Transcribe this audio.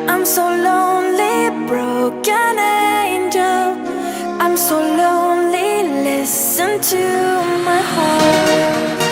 I'm so lonely, broken angel. I'm so lonely, listen to my heart.